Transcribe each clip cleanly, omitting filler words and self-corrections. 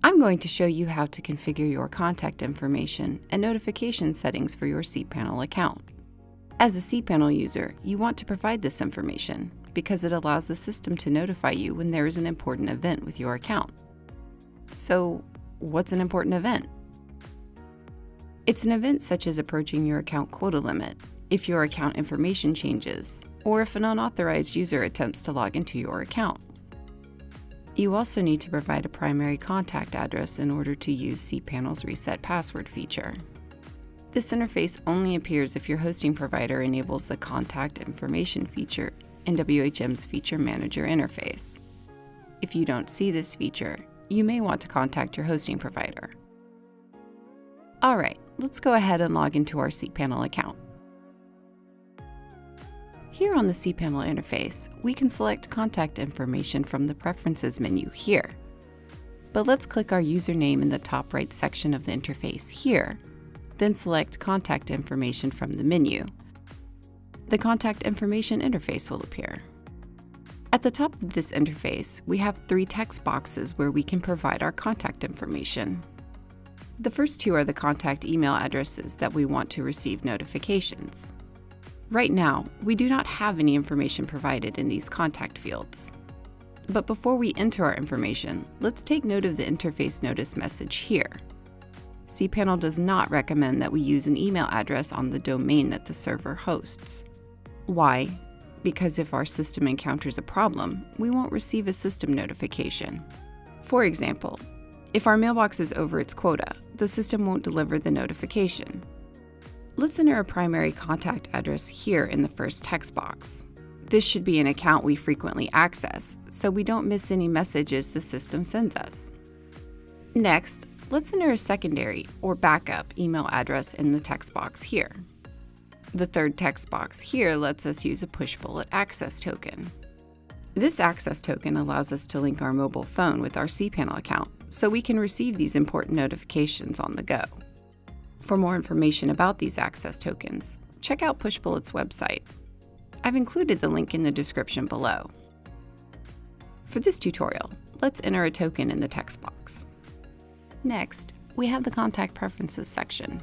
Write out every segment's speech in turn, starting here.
I'm going to show you how to configure your contact information and notification settings for your cPanel account. As a cPanel user, you want to provide this information because it allows the system to notify you when there is an important event with your account. So, what's an important event? It's an event such as approaching your account quota limit, if your account information changes, or if an unauthorized user attempts to log into your account. You also need to provide a primary contact address in order to use cPanel's Reset Password feature. This interface only appears if your hosting provider enables the Contact Information feature in WHM's Feature Manager interface. If you don't see this feature, you may want to contact your hosting provider. Alright, let's go ahead and log into our cPanel account. Here on the cPanel interface, we can select contact information from the Preferences menu here. But let's click our username in the top right section of the interface here, then select Contact Information from the menu. The Contact Information interface will appear. At the top of this interface, we have 3 text boxes where we can provide our contact information. The first 2 are the contact email addresses that we want to receive notifications. Right now, we do not have any information provided in these contact fields. But before we enter our information, let's take note of the interface notice message here. cPanel does not recommend that we use an email address on the domain that the server hosts. Why? Because if our system encounters a problem, we won't receive a system notification. For example, if our mailbox is over its quota, the system won't deliver the notification. Let's enter a primary contact address here in the first text box. This should be an account we frequently access, so we don't miss any messages the system sends us. Next, let's enter a secondary or backup email address in the text box here. The third text box here lets us use a push bullet access token. This access token allows us to link our mobile phone with our cPanel account, so we can receive these important notifications on the go. For more information about these access tokens, check out Pushbullet's website. I've included the link in the description below. For this tutorial, let's enter a token in the text box. Next, we have the Contact Preferences section.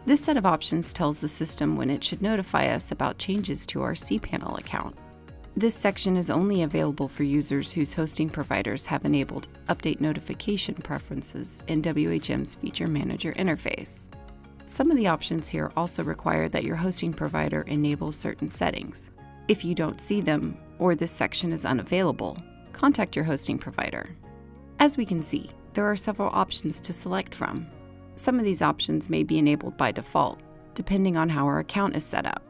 This set of options tells the system when it should notify us about changes to our cPanel account. This section is only available for users whose hosting providers have enabled Update Notification Preferences in WHM's Feature Manager interface. Some of the options here also require that your hosting provider enables certain settings. If you don't see them, or this section is unavailable, contact your hosting provider. As we can see, there are several options to select from. Some of these options may be enabled by default, depending on how our account is set up.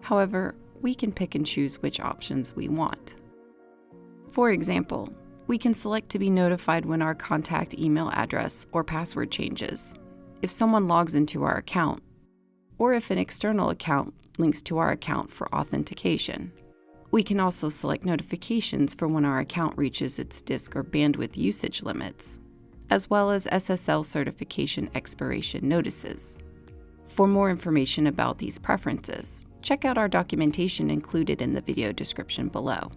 However, we can pick and choose which options we want. For example, we can select to be notified when our contact email address or password changes, if someone logs into our account, or if an external account links to our account for authentication. We can also select notifications for when our account reaches its disk or bandwidth usage limits, as well as SSL certification expiration notices. For more information about these preferences, check out our documentation included in the video description below.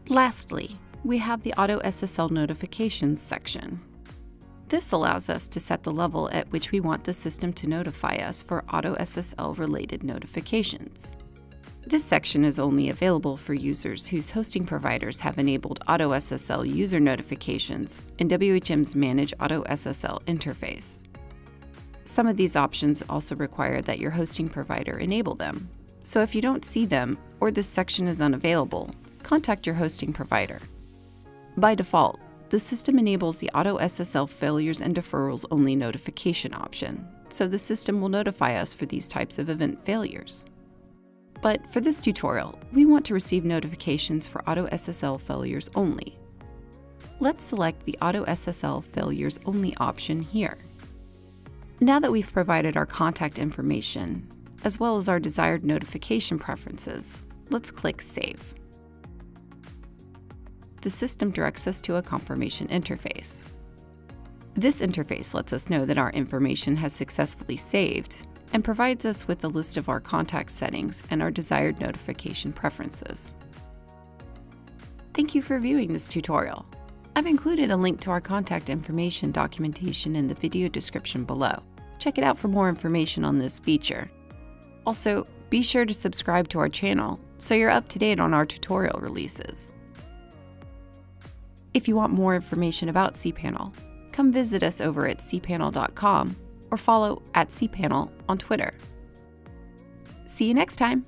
Lastly, we have the Auto SSL Notifications section. This allows us to set the level at which we want the system to notify us for Auto SSL related notifications. This section is only available for users whose hosting providers have enabled Auto SSL user notifications in WHM's Manage Auto SSL interface. Some of these options also require that your hosting provider enable them. So if you don't see them or this section is unavailable, contact your hosting provider. By default, the system enables the Auto SSL Failures and Deferrals Only notification option, so the system will notify us for these types of event failures. But for this tutorial, we want to receive notifications for Auto SSL Failures Only. Let's select the Auto SSL Failures Only option here. Now that we've provided our contact information, as well as our desired notification preferences, let's click Save. The system directs us to a confirmation interface. This interface lets us know that our information has successfully saved and provides us with a list of our contact settings and our desired notification preferences. Thank you for viewing this tutorial. I've included a link to our contact information documentation in the video description below. Check it out for more information on this feature. Also, be sure to subscribe to our channel so you're up to date on our tutorial releases. If you want more information about cPanel, come visit us over at cPanel.com or follow @cPanel on Twitter. See you next time!